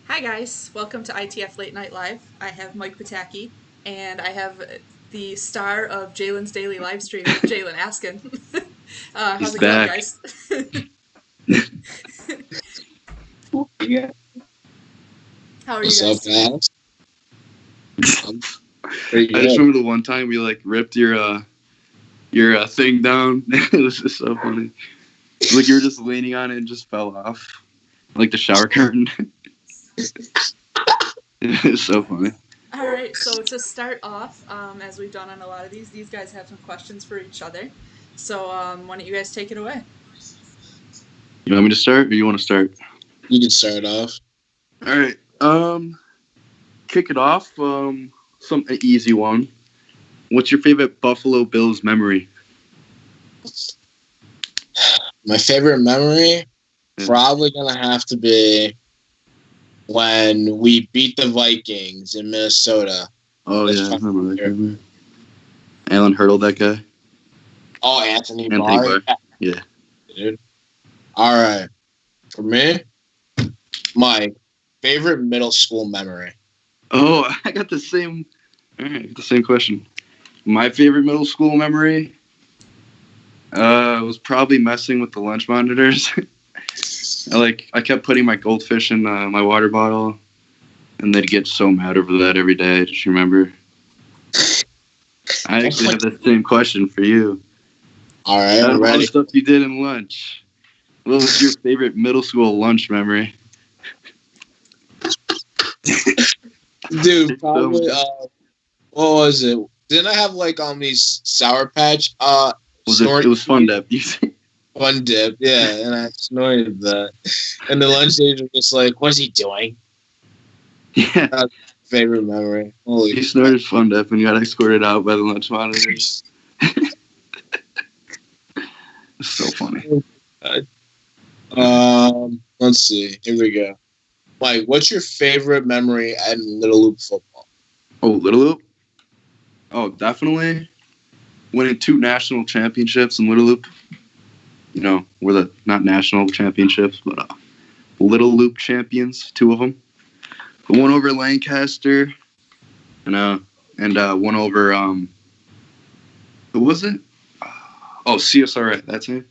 Hi guys, welcome to ITF Late Night Live. I have Mike Pataky, and I have the star of Jalen's daily live stream, Jalen Askin. How's He's it going, back. guys? Yeah. How are you What's guys up, today? guys? I'm pretty I just good. remember the one time we ripped your thing down. It was just so funny. Like you were just leaning on it and just fell off, like the shower curtain. It was so funny. All right, so to start off, as we've done on a lot of these guys have some questions for each other. So why don't you guys take it away? You want me to start, or you want to start? You can start off. All right. Kick it off. An easy one. What's your favorite Buffalo Bills memory? My favorite memory Yeah. probably gonna have to be when we beat the Vikings in Minnesota. Oh That's yeah, I fun. remember that guy. Alan Hurdle, that guy. Oh, Anthony Anthony Barr. Barr. Yeah. Dude. All right. For me, my favorite middle school memory. Oh, I got the same. All right, the same question. My favorite middle school memory was probably messing with the lunch monitors. I kept putting my goldfish in my water bottle, and they'd get so mad over that every day. Just remember. I actually have the same question for you. All right, Out I'm of all the ready. stuff you did in lunch, what was your favorite middle school lunch memory? Dude, probably what was it? Didn't I have these Sour Patch It was fun to Fun dip, yeah, and I snorted that. And the lunch lady was just like, "What's he doing?" Yeah, Favorite memory. Holy he snorted fun dip and got escorted out by the lunch monitors. It's so funny. Let's see. Here we go. Mike, what's your favorite memory at Little Loop football? Oh, Little Loop? Oh, definitely winning 2 national championships in Little Loop. You know, we're the not national championships, but Little Loop champions, 2 of them. The one over Lancaster, and one over who was it? Oh, CSRA. That's it.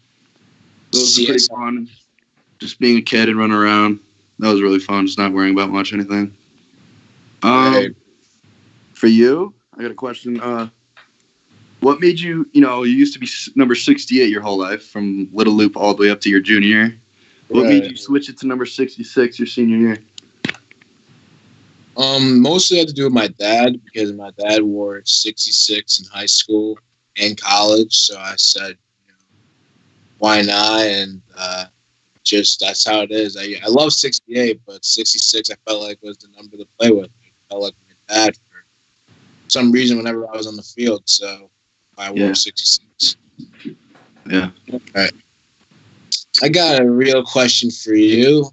Those were pretty fun. Just being a kid and running around. That was really fun. Just not worrying about much anything. Right. For you, I got a question. What made you, you used to be number 68 your whole life, from Little Loop all the way up to your junior year. What made you switch it to number 66 your senior year? Mostly had to do with my dad, because my dad wore 66 in high school and college. So I said, why not? And just that's how it is. I love 68, but 66 I felt like was the number to play with. I felt like my dad for some reason whenever I was on the field. So I wore 66. Yeah. All right. I got a real question for you.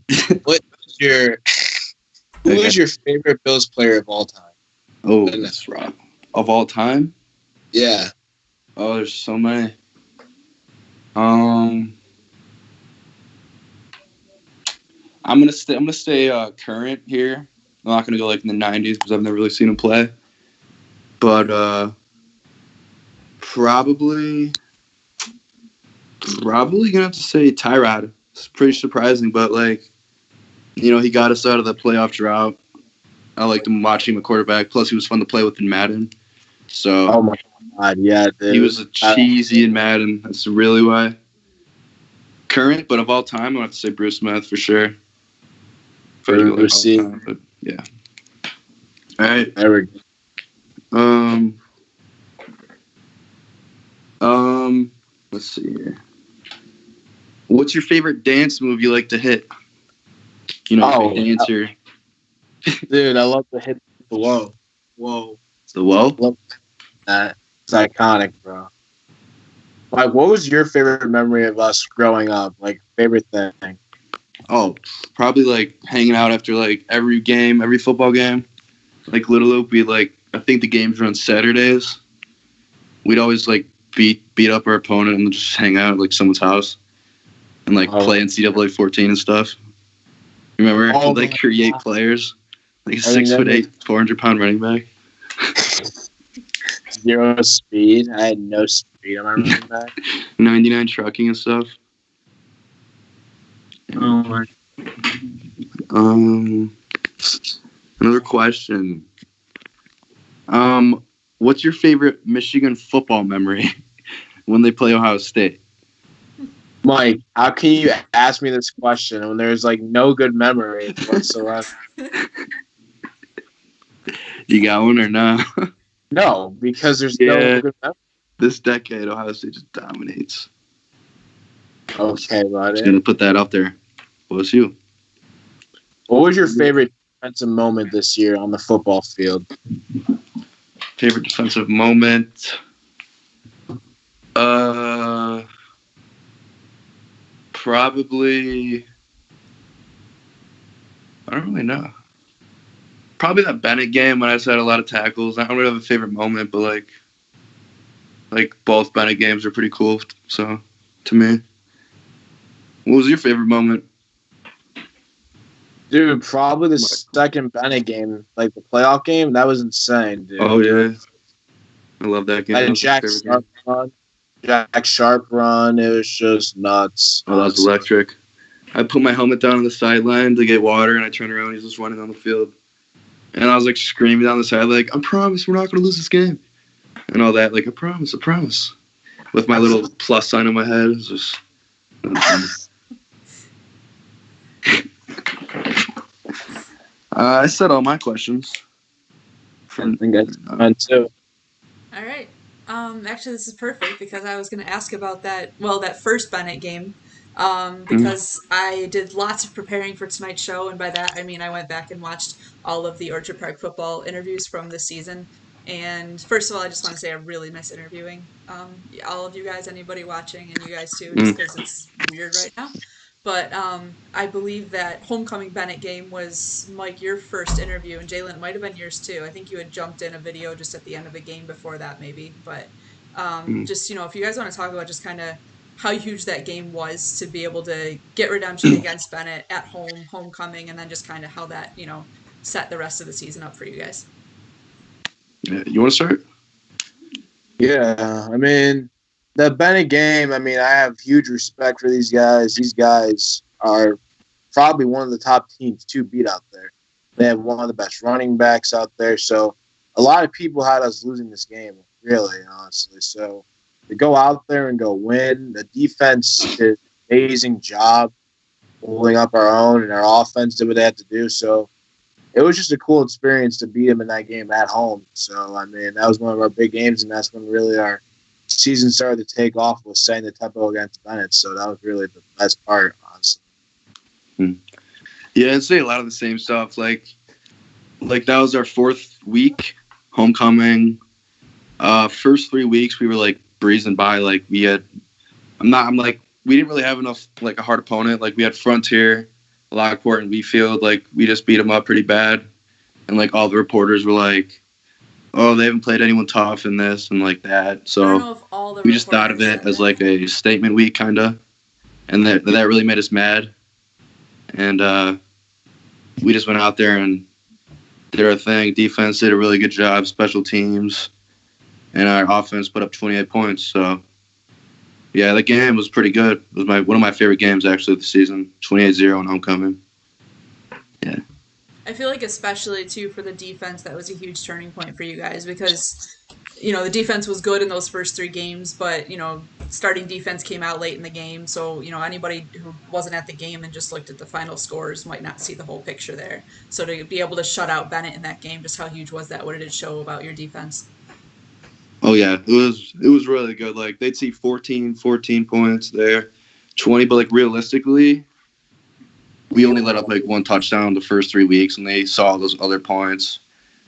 Who is your favorite Bills player of all time? Oh, that's right. Of all time? Yeah. Oh, there's so many. I'm gonna stay current here. I'm not gonna go like in the 90s because I've never really seen him play. But probably gonna have to say Tyrod. It's pretty surprising, but he got us out of the playoff drought. I liked him watching the quarterback. Plus, he was fun to play with in Madden. So, oh my God, yeah, dude. He was a cheesy in Madden. That's really why. Current, but of all time, I'm gonna have to say Bruce Smith for sure. Bruce, but yeah. All right. There we go. Let's see here. What's your favorite dance move you like to hit? Dancer. Dude, I love to hit the whoa. Whoa. The whoa? Love that. It's iconic, bro. Like, what was your favorite memory of us growing up? Like, favorite thing? Oh, probably hanging out after every game, every football game. Like Little Loop, I think the games were on Saturdays. We'd always beat up our opponent and just hang out at someone's house and play NCAA 14 and stuff. Remember, Oh they my create God. players like a I remember. 6'8", 400-pound running back. 0 speed. I had no speed on my running back. 99 trucking and stuff. Oh my. Another question. What's your favorite Michigan football memory when they play Ohio State? Mike, how can you ask me this question when there's like no good memory whatsoever? You got one or no? No, because there's no Yeah. good memory. This decade, Ohio State just dominates. Okay, Just buddy. gonna put that out there. What's you? What was your favorite defensive moment this year on the football field? Favorite defensive moment? Probably. I don't really know. Probably that Bennett game when I just had a lot of tackles. I don't really have a favorite moment, but like both Bennett games are pretty cool. So, to me, what was your favorite moment? Dude, probably the second Bennett game, like the playoff game. That was insane, dude. Oh yeah, I love that game. That That was my Jack favorite Sharp game. run. Jack Sharp run. It was just nuts. Oh, that was electric. I put my helmet down on the sideline to get water, and I turned around. He's just running on the field, and I was like screaming down the side, like, "I promise, we're not going to lose this game," and all that. Like, I promise, with my little plus sign on my head. It was just. I said all my questions. I think that's mine too. All right. Actually, this is perfect because I was going to ask about that first Bennett game, because I did lots of preparing for tonight's show, and by that I mean I went back and watched all of the Orchard Park football interviews from this season. And first of all, I just want to say I really miss interviewing all of you guys, anybody watching, and you guys too, just because it's weird right now. But I believe that Homecoming Bennett game was, Mike, your first interview, and Jalen, it might have been yours too. I think you had jumped in a video just at the end of the game before that, maybe. But just, if you guys want to talk about just kind of how huge that game was to be able to get redemption against Bennett at home, homecoming, and then just kind of how that, set the rest of the season up for you guys. Yeah, you want to start? Yeah, I mean, the Bennett game, I mean, I have huge respect for these guys. These guys are probably one of the top teams to beat out there. They have one of the best running backs out there. So a lot of people had us losing this game, really, honestly. So to go out there and go win, the defense did an amazing job holding up our own, and our offense did what they had to do. So it was just a cool experience to beat them in that game at home. So, I mean, that was one of our big games, and that's when really our season started to take off, was setting the tempo against Bennett. So that was really the best part, honestly. Yeah, I'd say a lot of the same stuff. Like that was our fourth week, homecoming. First 3 weeks we were like breezing by. Like we didn't really have enough like a hard opponent. Like we had Frontier, Lockport, and Wheatfield. Like we just beat them up pretty bad, and like all the reporters were like, "Oh, they haven't played anyone tough in this and like that." So I don't know if all the we just thought of reporters it said as that. like a statement week, kind of, and that really made us mad. And we just went out there and did our thing. Defense did a really good job. Special teams, and our offense put up 28 points. So yeah, the game was pretty good. It was one of my favorite games actually of the season. 28-0 in homecoming. Yeah. I feel like especially too for the defense, that was a huge turning point for you guys because, the defense was good in those first 3 games, but, starting defense came out late in the game. So, anybody who wasn't at the game and just looked at the final scores might not see the whole picture there. So to be able to shut out Bennett in that game, just how huge was that? What did it show about your defense? Oh yeah, it was really good. Like they'd see 14 points there, 20, but like realistically, we only let up like 1 touchdown the first 3 weeks, and they saw those other points.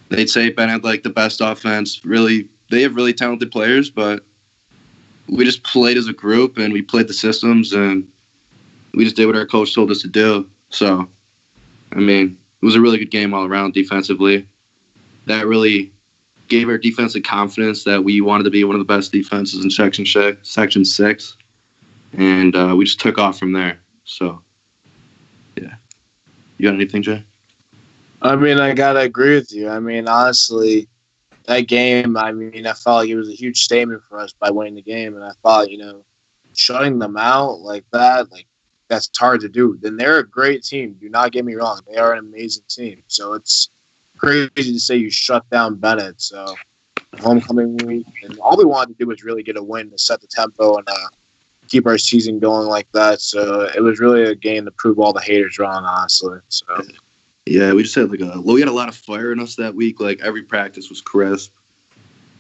They'd say Bennett like the best offense. Really, they have really talented players, but we just played as a group and we played the systems and we just did what our coach told us to do. So, I mean, it was a really good game all around defensively. That really gave our defense the confidence that we wanted to be one of the best defenses in Section 6, and we just took off from there. So, yeah. You got anything, Jay? I mean, I gotta agree with you. I mean, honestly, that game, I mean, I felt like it was a huge statement for us by winning the game, and I thought, shutting them out like that, like that's hard to do. Then they're a great team. Do not get me wrong; they are an amazing team. So it's crazy to say you shut down Bennett. So homecoming week, and all we wanted to do was really get a win to set the tempo and keep our season going like that. So it was really a game to prove all the haters wrong, honestly. So. Yeah, we just had we had a lot of fire in us that week. Like every practice was crisp.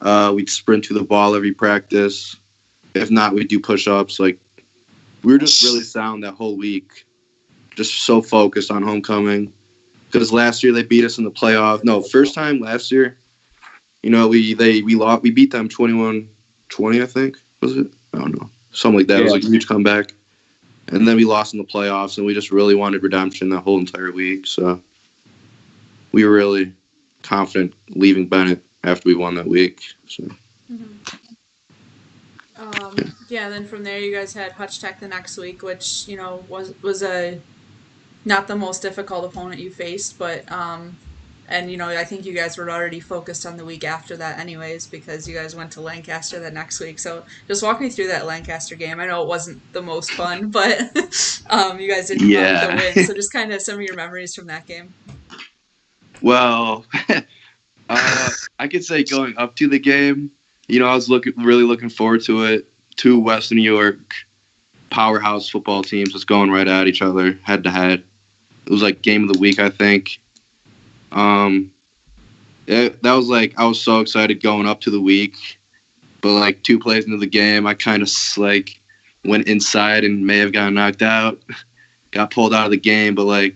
We'd sprint to the ball every practice. If not, we'd do push-ups. Like we were just really sound that whole week. Just so focused on homecoming. Because last year they beat us in the playoff. No, first time last year. We beat them 21-20, I think. Was it? I don't know. Something like that. It was like a huge comeback. And then we lost in the playoffs, and we just really wanted redemption that whole entire week. So we were really confident leaving Bennett after we won that week. So. Yeah, then from there you guys had Hutch Tech the next week, which was a not the most difficult opponent you faced, but and I think you guys were already focused on the week after that anyways because you guys went to Lancaster the next week. So just walk me through that Lancaster game. I know it wasn't the most fun, but you guys did come out with the win. So just kind of some of your memories from that game. Well, I could say going up to the game, I was really looking forward to it. Two Western New York powerhouse football teams just going right at each other, head to head. It was like game of the week, I think. That was I was so excited going up to the week, but 2 plays into the game, I kind of went inside and may have gotten knocked out, got pulled out of the game, but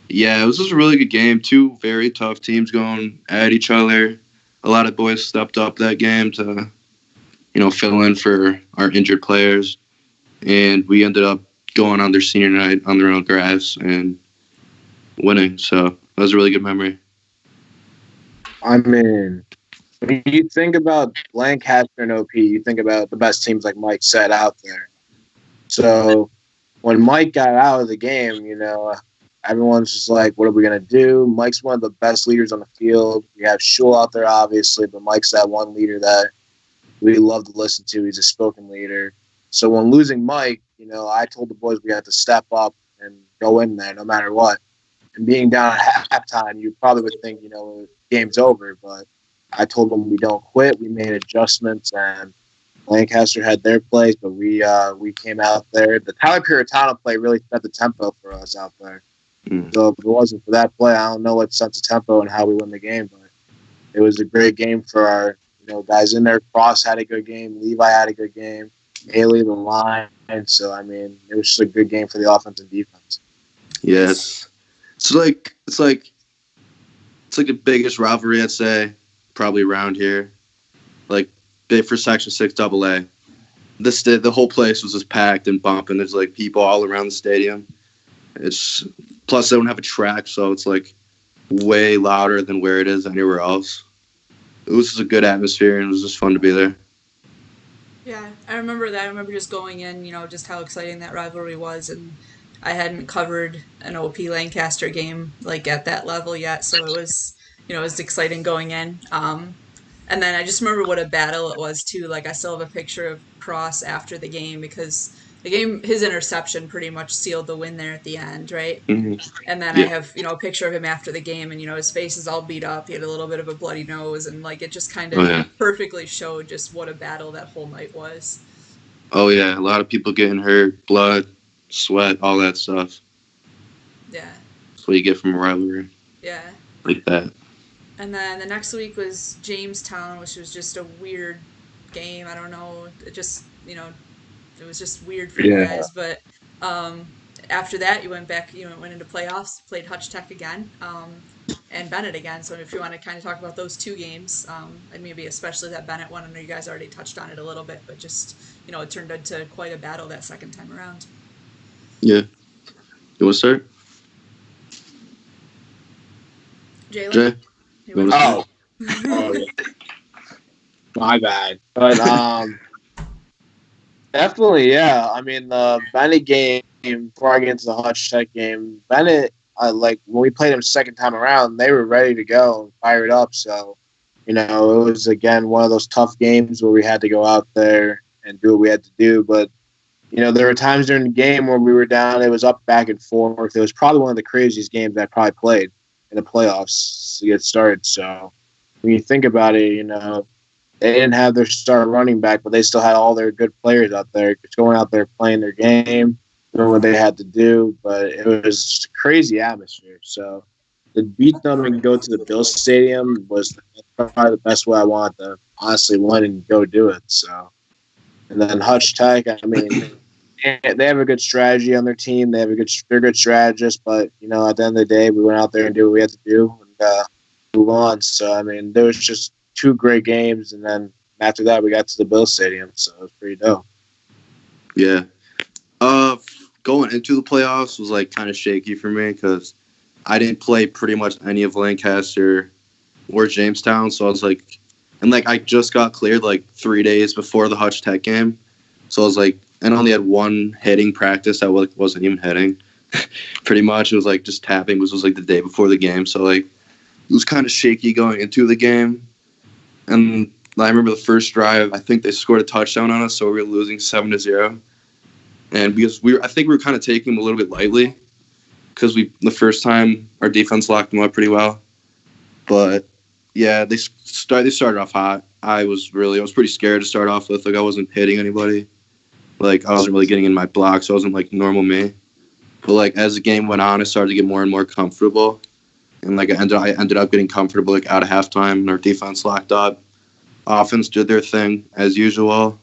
yeah, it was just a really good game. 2 very tough teams going at each other. A lot of boys stepped up that game to, fill in for our injured players. And we ended up going on their senior night on their own grass and winning. So that was a really good memory. I mean, when you think about Lancaster and OP, you think about the best teams like Mike said out there. So when Mike got out of the game, everyone's just like, what are we going to do? Mike's one of the best leaders on the field. We have Shul out there, obviously, but Mike's that one leader that we love to listen to. He's a spoken leader. So when losing Mike, I told the boys we had to step up and go in there no matter what. And being down at halftime, you probably would think, the game's over. But I told them we don't quit. We made adjustments, and Lancaster had their plays, but we came out there. The Tyler Puritano play really set the tempo for us out there. So if it wasn't for that play, I don't know what sets the tempo and how we win the game. But it was a great game for our guys in there. Cross had a good game. Levi had a good game. Haley, the line. So, I mean, it was just a good game for the offense and defense. Yes. It's like the biggest rivalry, I'd say, probably around here. Big for Section 6 AA. The whole place was just packed and bumping. There's people all around the stadium. Plus they don't have a track, so it's way louder than where it is anywhere else. It was just a good atmosphere, and it was just fun to be there. Yeah, I remember that. I remember just going in, just how exciting that rivalry was, and I hadn't covered an OP Lancaster game at that level yet, so it was, it was exciting going in. And then I just remember what a battle it was too. I still have a picture of Cross after the game because the game, his interception pretty much sealed the win there at the end, right? Mm-hmm. And then I have, a picture of him after the game, and his face is all beat up. He had a little bit of a bloody nose, and it just kind of perfectly showed just what a battle that whole night was. Oh yeah, a lot of people getting hurt, blood, sweat, all that stuff. Yeah. That's what you get from a rivalry. Yeah. Like that. And then the next week was Jamestown, which was just a weird game. I don't know. It just, it was just weird for you guys. But after that, you went back, went into playoffs, played Hutch Tech again, and Bennett again. So if you want to kind of talk about those 2 games, and maybe especially that Bennett one, I know you guys already touched on it a little bit, but just, it turned into quite a battle that second time around. Yeah. You want to start? Jalen? Jay? Oh, yeah. My bad. But definitely, yeah. I mean, the Bennett game, before I get into the Hutch Tech game, Bennett, like when we played them second time around, they were ready to go, fired up. So, it was again one of those tough games where we had to go out there and do what we had to do. But there were times during the game where we were down. It was up back and forth. It was probably one of the craziest games I probably played in the playoffs to get started. So when you think about it, they didn't have their star running back, but they still had all their good players out there just going out there playing their game, doing what they had to do. But it was just a crazy atmosphere. So to beat them and go to the Bill Stadium was probably the best way I wanted to honestly win and go do it. So, and then Hutch Tech, I mean, they have a good strategy on their team. They're good strategists, but at the end of the day, we went out there and did what we had to do and move on. So, I mean, there was just 2 great games, and then after that, we got to the Bill Stadium, so it was pretty dope. Yeah. Going into the playoffs was like kind of shaky for me because I didn't play pretty much any of Lancaster or Jamestown, so I was like, and like I just got cleared like 3 days before the Hutch Tech game, so I was like, and only had one hitting practice that wasn't even hitting. Pretty much, it was like just tapping. This was like the day before the game, so like it was kind of shaky going into the game. And I remember the first drive, I think they scored a touchdown on us, so we were losing 7-0. And because I think we were kind of taking them a little bit lightly, because the first time our defense locked them up pretty well. But yeah, they started off hot. I was pretty scared to start off with. Like I wasn't hitting anybody. Like I wasn't really getting in my blocks. So I wasn't like normal me. But like as the game went on, I started to get more and more comfortable. And like I ended up getting comfortable like out of halftime, and our defense locked up. Offense did their thing as usual,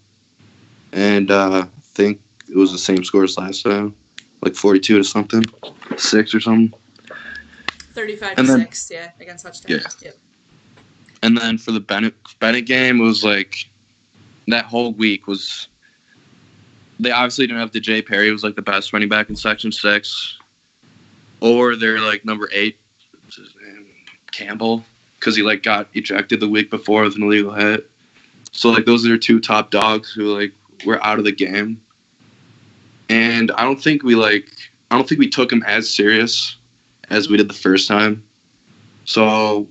and I think it was the same score as last time, like 42 to something, 6 or something. 35-6, yeah, against Hutch Tech. Yeah. Yep. And then for the Bennett game, it was like that whole week was. They obviously didn't have DJ Perry, who was like the best running back in Section 6, or they're like number 8. What's his name? Campbell, because he like got ejected the week before with an illegal hit. So like those are their 2 top dogs who like were out of the game. And I don't think we took them as serious as we did the first time. So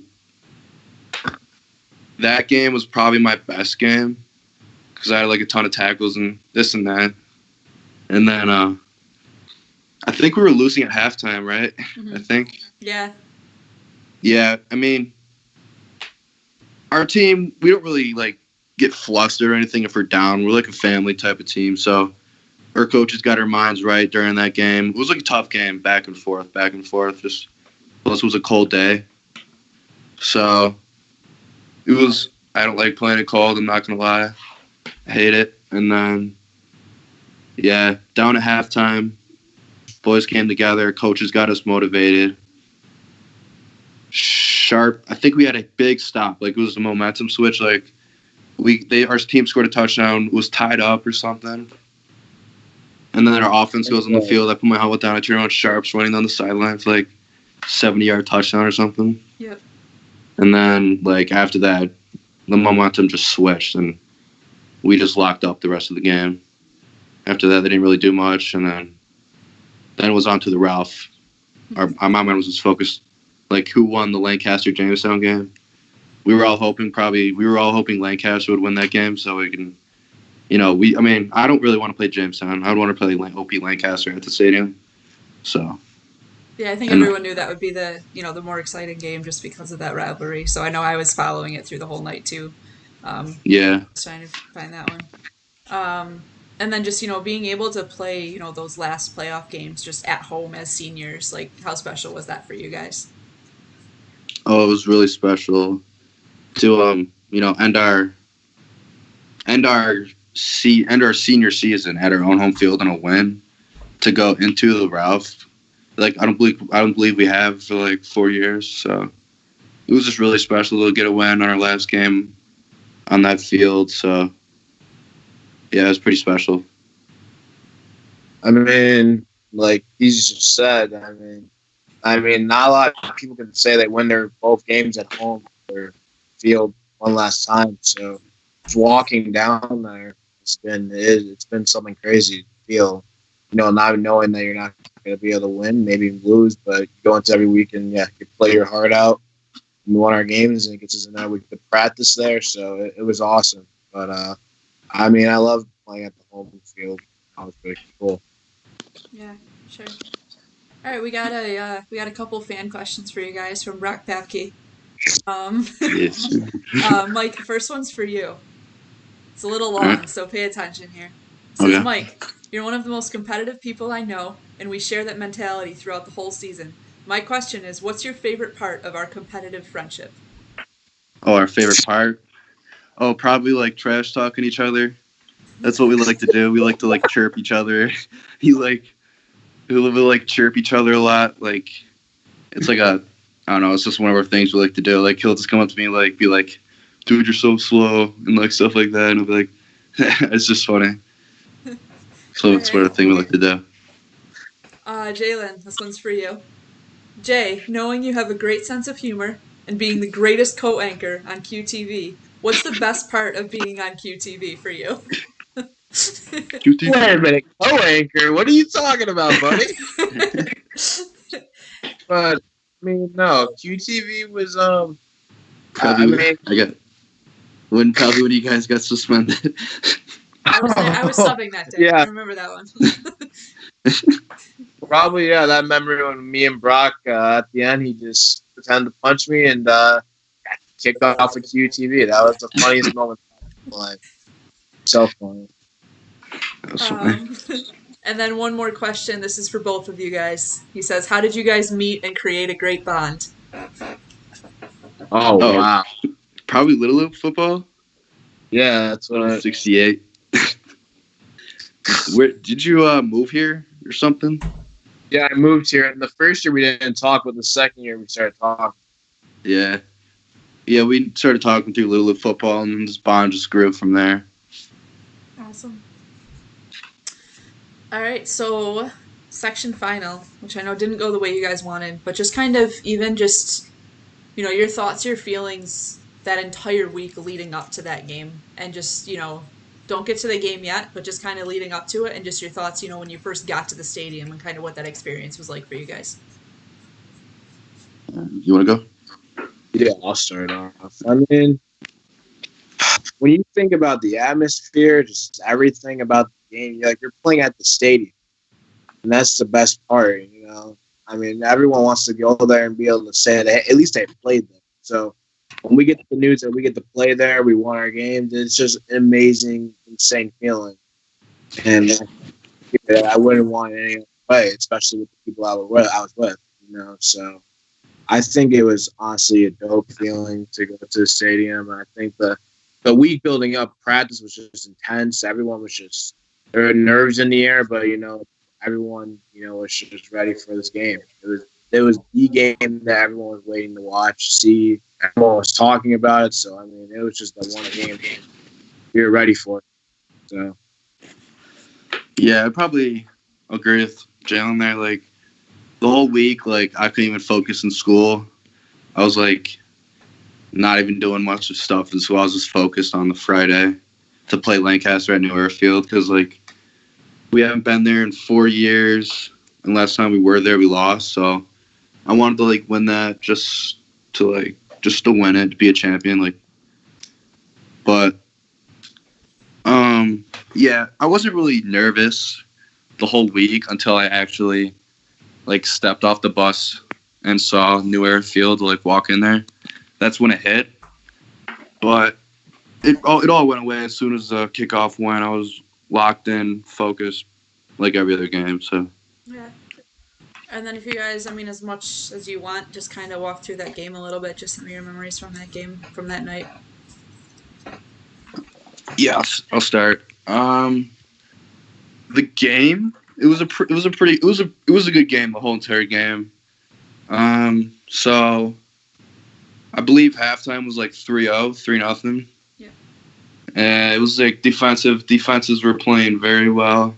that game was probably my best game because I had like a ton of tackles and this and that. And then I think we were losing at halftime, right? Mm-hmm. I think. Yeah. Yeah, I mean, our team, we don't really like get flustered or anything if we're down. We're like a family type of team, so our coaches got our minds right during that game. It was like a tough game, back and forth. Just plus it was a cold day, so it was. I don't like playing it cold. I'm not gonna lie, I hate it. And then, yeah, down at halftime, boys came together. Coaches got us motivated. Sharp. I think we had a big stop. Like it was a momentum switch. Like our team scored a touchdown. It was tied up or something. And then our offense goes on the field. I put my helmet down. I turn on Sharp's running down the sideline for like 70-yard touchdown or something. Yep. And then like after that, the momentum just switched and we just locked up the rest of the game. After that, they didn't really do much, and then it was on to the Ralph. My mind was just focused. Like who won the Lancaster Jamestown game? We were all hoping Lancaster would win that game, so we can, I don't really want to play Jamestown. I would want to play OP Lancaster at the stadium. So. Yeah, I think everyone knew that would be the the more exciting game just because of that rivalry. So I know I was following it through the whole night too. Yeah. Trying to find that one. And then just being able to play those last playoff games just at home as seniors, like how special was that for you guys? Oh, it was really special to end our senior season at our own home field on a win to go into the Ralph. Like I don't believe we have for like 4 years. So it was just really special to get a win on our last game on that field. So yeah, it was pretty special. I mean, like he's just said, I mean, not a lot of people can say they win their both games at home or field one last time. So just walking down there, it's been something crazy to feel. not knowing that you're not going to be able to win, maybe lose, but you go into every week and you play your heart out. We won our games and it gets us another week to practice there, so it was awesome. But I love playing at the home field. That was pretty cool. Yeah, sure. All right, we got a couple fan questions for you guys from Brock Papke. Um, Yes. Sir. Mike, the first one's for you. It's a little All right. long, so pay attention here. It says, Okay. Mike, you're one of the most competitive people I know, and we share that mentality throughout the whole season. My question is, what's your favorite part of our competitive friendship? Oh, our favorite part? Oh, probably like trash talking each other. That's what we like to do. We like to like chirp each other. He like we like chirp each other a lot. Like it's like I don't know. It's just one of our things we like to do. Like he'll just come up to me like be like, "Dude, you're so slow," and like stuff like that. And I'll be like, it's just funny. So it's one of the thing we like to do. Jalen, this one's for you. Jay, knowing you have a great sense of humor and being the greatest co-anchor on QTV, what's the best part of being on QTV for you? QT. Wait a minute, co-anchor. What are you talking about, buddy? But no, QTV was Probably I got probably when you guys got suspended. I was there. I was subbing that day. Yeah. I remember that one. Probably, that memory when me and Brock, at the end, he just pretended to punch me and kicked off of QTV. That was the funniest moment of my life. So funny. That's funny. And then one more question. This is for both of you guys. He says, how did you guys meet and create a great bond? Oh, wow. Probably Little Loop football. Yeah, that's what I... 68. Where did you move here or something? Yeah, I moved here. And the first year we didn't talk, but the second year we started talking. Yeah. Yeah, we started talking through Little Loop football, and this bond just grew from there. Awesome. All right, so section final, which I know didn't go the way you guys wanted, but just kind of even just, your thoughts, your feelings that entire week leading up to that game. And just, don't get to the game yet, but just kind of leading up to it and just your thoughts, when you first got to the stadium and kind of what that experience was like for you guys. You want to go? Yeah, I'll start off. When you think about the atmosphere, just everything about the game, you're playing at the stadium. And that's the best part, everyone wants to go there and be able to say that at least they played there. So when we get the news that we get to play there, we won our games, it's just an amazing, insane feeling. And I wouldn't want it any other way, especially with the people I was with, So I think it was honestly a dope feeling to go to the stadium. And I think the week building up, practice was just intense. Everyone was just, there were nerves in the air, but, everyone, was just ready for this game. It was the game that everyone was waiting to watch, see. Everyone was talking about it. So, it was just the one game we were ready for it. So. Yeah, I probably agree with Jalen there. Like, the whole week, like, I couldn't even focus in school. I was, like, not even doing much of stuff in school. I was just focused on the Friday to play Lancaster at New Airfield because, like, we haven't been there in 4 years. And last time we were there, we lost. So I wanted to, like, win that just to win it, to be a champion. Like, but, yeah, I wasn't really nervous the whole week until I actually, like, stepped off the bus and saw New Airfield, like, walk in there. That's when it hit. But it all went away as soon as the kickoff went. I was locked in, focused, like every other game. So Yeah. And then if you guys, as much as you want, just kind of walk through that game a little bit, just some of your memories from that game, from that night. yeah, I'll start. The game, it was a good game, the whole entire game. So I believe halftime was like 3-0, 3-0. Yeah. And it was like defenses were playing very well.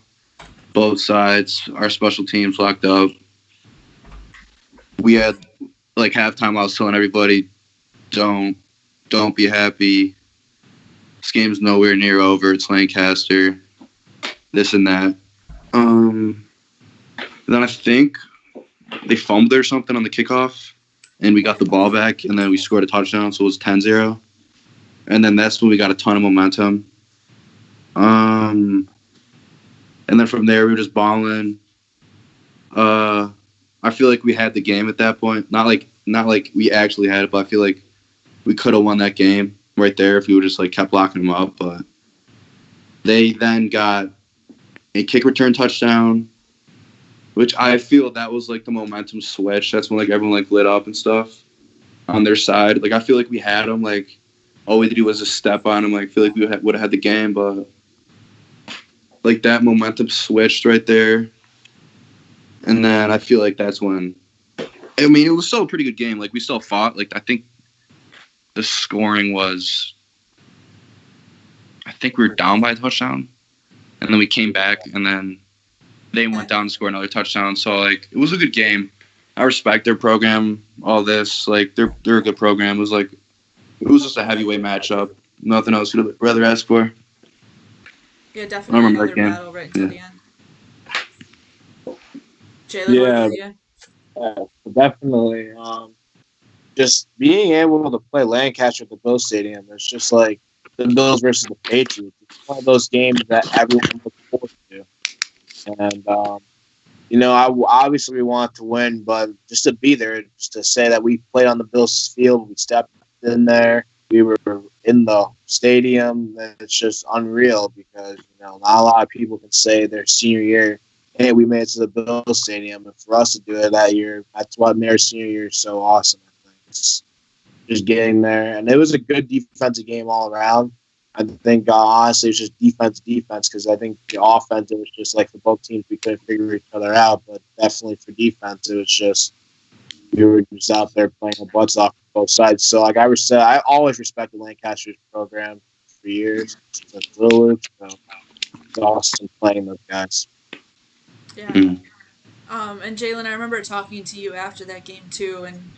Both sides, our special teams locked up. We had, like, halftime, I was telling everybody, don't be happy. This game's nowhere near over. It's Lancaster. This and that. Um, then I think they fumbled or something on the kickoff, and we got the ball back, and then we scored a touchdown, so it was 10-0. And then that's when we got a ton of momentum. And then from there, we were just balling. I feel like we had the game at that point. Not like we actually had it, but I feel like we could have won that game right there if we would just like kept locking them up. But they then got a kick return touchdown, which I feel that was like the momentum switch. That's when like everyone like lit up and stuff on their side. Like I feel like we had them. Like all we had to do was just step on them. Like I feel like we would have had the game, but like that momentum switched right there. And then I feel like that's when, I mean, it was still a pretty good game. Like we still fought. Like I think the scoring was, I think we were down by a touchdown, and then we came back, and then they went down and scored another touchdown. So like it was a good game. I respect their program. All this, like they're a good program. It was just a heavyweight matchup. Nothing else you'd rather ask for. Yeah, definitely another battle right until the end. Jalen, yeah, definitely. Just being able to play Lancaster at the Bill Stadium, it's just like the Bills versus the Patriots. It's one of those games that everyone looks forward to. And, I obviously want to win, but just to be there, just to say that we played on the Bills field, we stepped in there, we were in the stadium, it's just unreal because, not a lot of people can say their senior year, hey, we made it to the Bills Stadium. And for us to do it that year, that's what made our senior year so awesome, I think. It's just getting there. And it was a good defensive game all around. I think, honestly, it was just defense, because I think the offense, it was just like for both teams, we couldn't figure each other out. But definitely for defense, it was just, we were just out there playing our butts off both sides. So, like I said, I always respected Lancaster's program for years. So it's awesome playing those guys. Yeah. And Jalen, I remember talking to you after that game too, and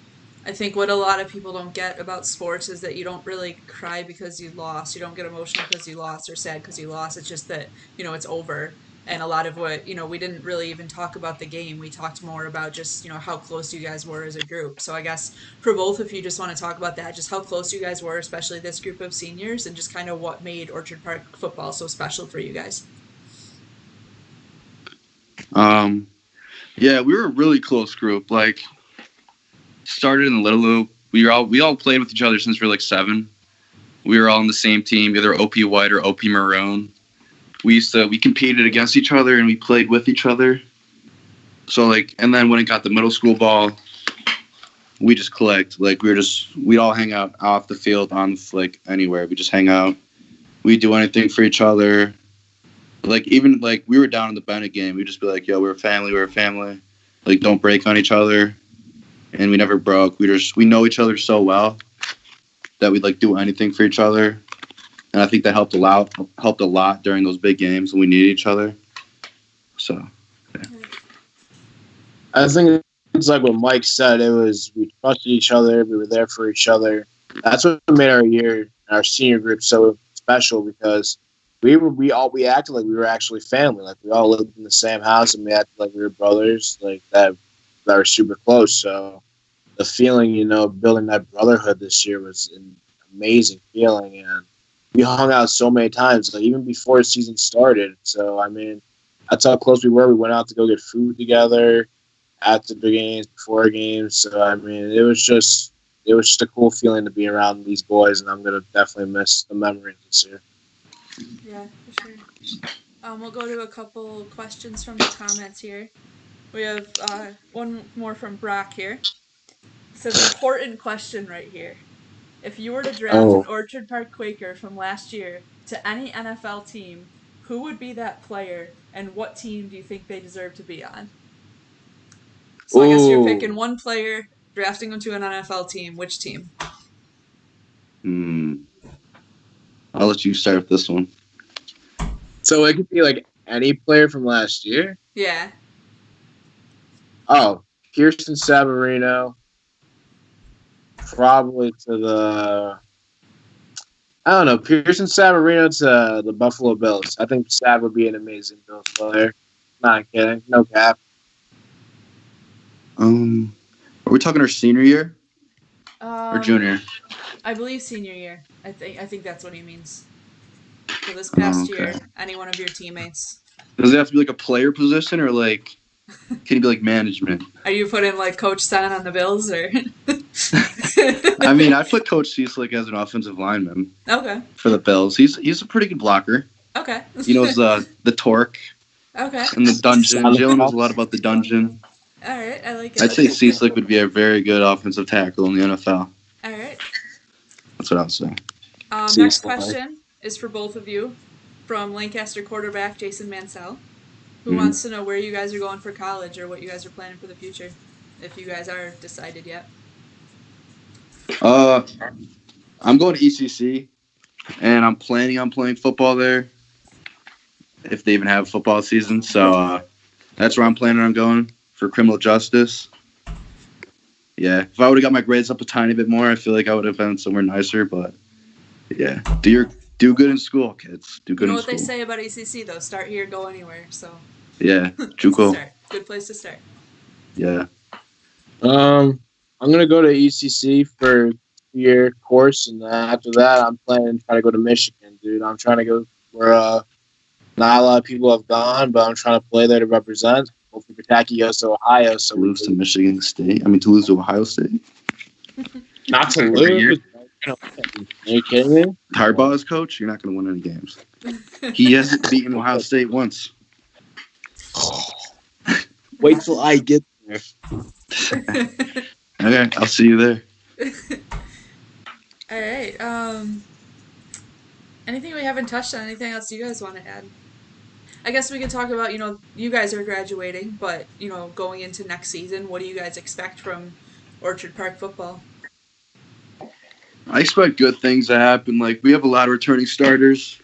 I think what a lot of people don't get about sports is that you don't really cry because you lost. You don't get emotional because you lost or sad because you lost. It's just that, it's over. And a lot of what, we didn't really even talk about the game. We talked more about just, how close you guys were as a group. So I guess for both, if you just want to talk about that, just how close you guys were, especially this group of seniors, and just kind of what made Orchard Park football so special for you guys. Yeah, we were a really close group. Like, started in the Little Loop. We all played with each other since we were like 7. We were all on the same team, either OP White or OP Maroon. We competed against each other and we played with each other. So and then when it got the middle school ball, we just clicked. Like we'd all hang out off the field on like anywhere. We just hang out. We do anything for each other. Like even like we were down in the Bennett game, we'd just be like, yo, we're a family. Like don't break on each other. And we never broke. We know each other so well that we'd like do anything for each other. And I think that helped a lot during those big games when we needed each other. So yeah. I think it's like what Mike said, we trusted each other, we were there for each other. That's what made our senior group so special, because we acted like we were actually family. Like we all lived in the same house and we acted like we were brothers, like that were super close. So the feeling, building that brotherhood this year was an amazing feeling, and we hung out so many times, like even before the season started. So I mean, that's how close we were. We went out to go get food together after the games, before games. So I mean, it was just a cool feeling to be around these boys, and I'm gonna definitely miss the memories this year. Yeah, for sure. We'll go to a couple questions from the comments here. We have one more from Brock here. It says, important question right here. If you were to draft an Orchard Park Quaker from last year to any NFL team, who would be that player, and what team do you think they deserve to be on? So I guess you're picking one player, drafting them to an NFL team. Which team? I'll let you start with this one. So it could be like any player from last year? Yeah. Oh, Kirsten Savarino. Probably to the... I don't know, Pearson Savarino to the Buffalo Bills. I think Sav would be an amazing Bills player. Not kidding. No cap. Are we talking our senior year or Um, junior? I believe senior year. I think that's what he means. So this Oh, past okay. year, any one of your teammates. Does it have to be like a player position or like can it be like management? Are you putting like Coach Sen on the Bills or? I mean, I put Coach Cecilic as an offensive lineman Okay. for the Bills. He's a pretty good blocker. Okay. He knows the torque Okay. and the dungeon. Sound Jalen knows a off. lot about the dungeon. All right. I like I'd it. say Cecilic would be a very good offensive tackle in the NFL. All right. That's what I would say. Next Cecil, right? question is for both of you from Lancaster quarterback Jason Mansell, who Mhm. wants to know where you guys are going for college or what you guys are planning for the future, if you guys are decided yet. I'm going to ECC, and I'm planning on playing football there if they even have a football season. So that's where I'm planning on going for criminal justice. Yeah, if I would have got my grades up a tiny bit more, I feel like I would have been somewhere nicer. But yeah, do good in school, kids. Do You good know in what they school. say about ECC though: start here, go anywhere. So Yeah, it's a JUCO. start. Good place to start. Yeah. I'm gonna go to ECC for a year course, and then after that, I'm planning to try to go to Michigan, dude. I'm trying to go where not a lot of people have gone, but I'm trying to play there to represent. Hopefully, Pataky goes to Ohio, so To we lose to can Michigan State. I mean, to lose to Ohio State. not to Every year. lose. Are you kidding me? Harbaugh is coach. You're not going to win any games. He hasn't beaten Ohio State once. Wait till I get there. Okay, I'll see you there. All right. Anything we haven't touched on? Anything else you guys want to add? I guess we could talk about, you guys are graduating, but, going into next season, what do you guys expect from Orchard Park football? I expect good things to happen. Like, we have a lot of returning starters.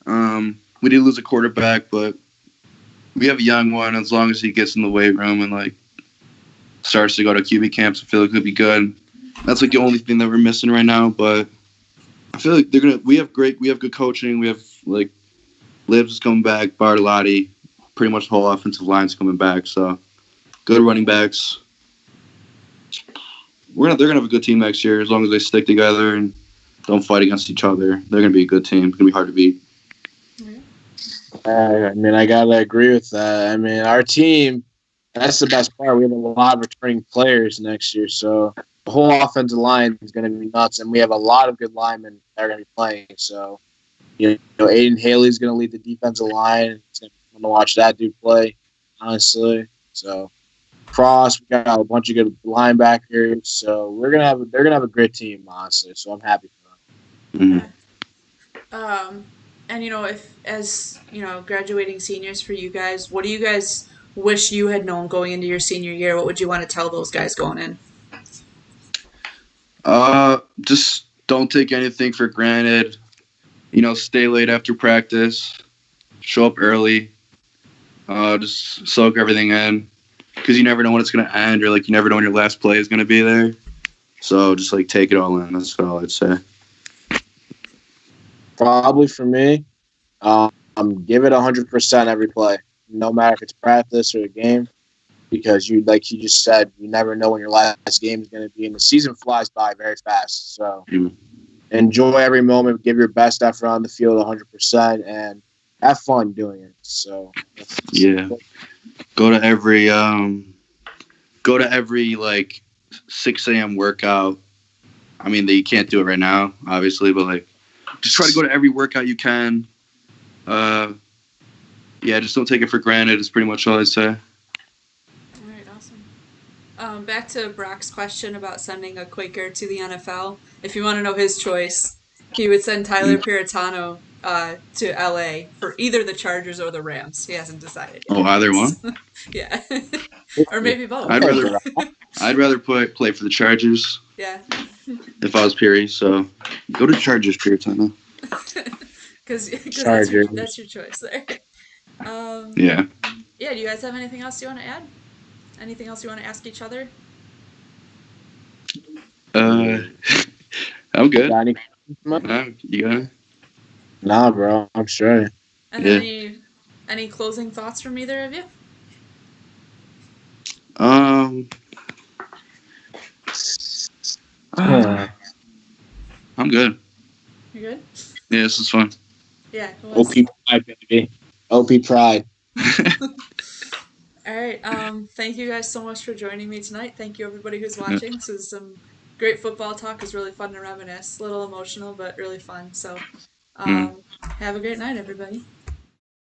We did lose a quarterback, but we have a young one. As long as he gets in the weight room and, like, starts to go to QB camps, I feel like he'll be good. That's, like, the only thing that we're missing right now, but I feel like we have good coaching. We have, like, Libs is coming back, Bartolotti, pretty much the whole offensive line's coming back, so good running backs. They're gonna have a good team next year as long as they stick together and don't fight against each other. They're gonna be a good team. It's gonna be hard to beat. I mean, I gotta agree with that. I mean, our team. That's the best part. We have a lot of returning players next year, so the whole offensive line is going to be nuts, and we have a lot of good linemen that are going to be playing. So, Aiden Haley's going to lead the defensive line. It's going to be fun to watch that dude play, honestly. So, Cross, we got a bunch of good linebackers. So they're gonna have a great team, honestly. So I'm happy for them. Mm-hmm. And if as graduating seniors for you guys, what do you guys wish you had known going into your senior year? What would you want to tell those guys going in? Just don't take anything for granted. Stay late after practice. Show up early. Just soak everything in. Because you never know when it's going to end, or, like, you never know when your last play is going to be there. So just, like, take it all in. That's all I'd say. Probably for me, give it 100% every play, no matter if it's practice or a game, because like you just said, you never know when your last game is going to be, and the season flies by very fast. So enjoy every moment, give your best effort on the field 100%, and have fun doing it. So yeah, go to every like 6 a.m. workout. I mean, you can't do it right now, obviously, but, like, just try to go to every workout you can. Just don't take it for granted. Is pretty much all I'd say. All right, awesome. Back to Brock's question about sending a Quaker to the NFL. If you want to know his choice, he would send Tyler Puritano to LA for either the Chargers or the Rams. He hasn't decided yet. Oh, either one? Yeah. Or maybe both. I'd rather play for the Chargers. Yeah. If I was Peary, so go to Chargers, Puritano. Because that's your choice there. Yeah. Yeah, do you guys have anything else you want to add? Anything else you want to ask each other? I'm good. You got You got it? Nah, bro, I'm sure. And then Any closing thoughts from either of you? Um, Yeah. I'm good. You're good? Yeah, this is fun. Yeah, it OP was. Pride, baby. OP Pride. All right. Thank you guys so much for joining me tonight. Thank you everybody who's Yeah. watching. This was some great football talk. It was really fun to reminisce. A little emotional, but really fun. So, Mm. have a great night, everybody.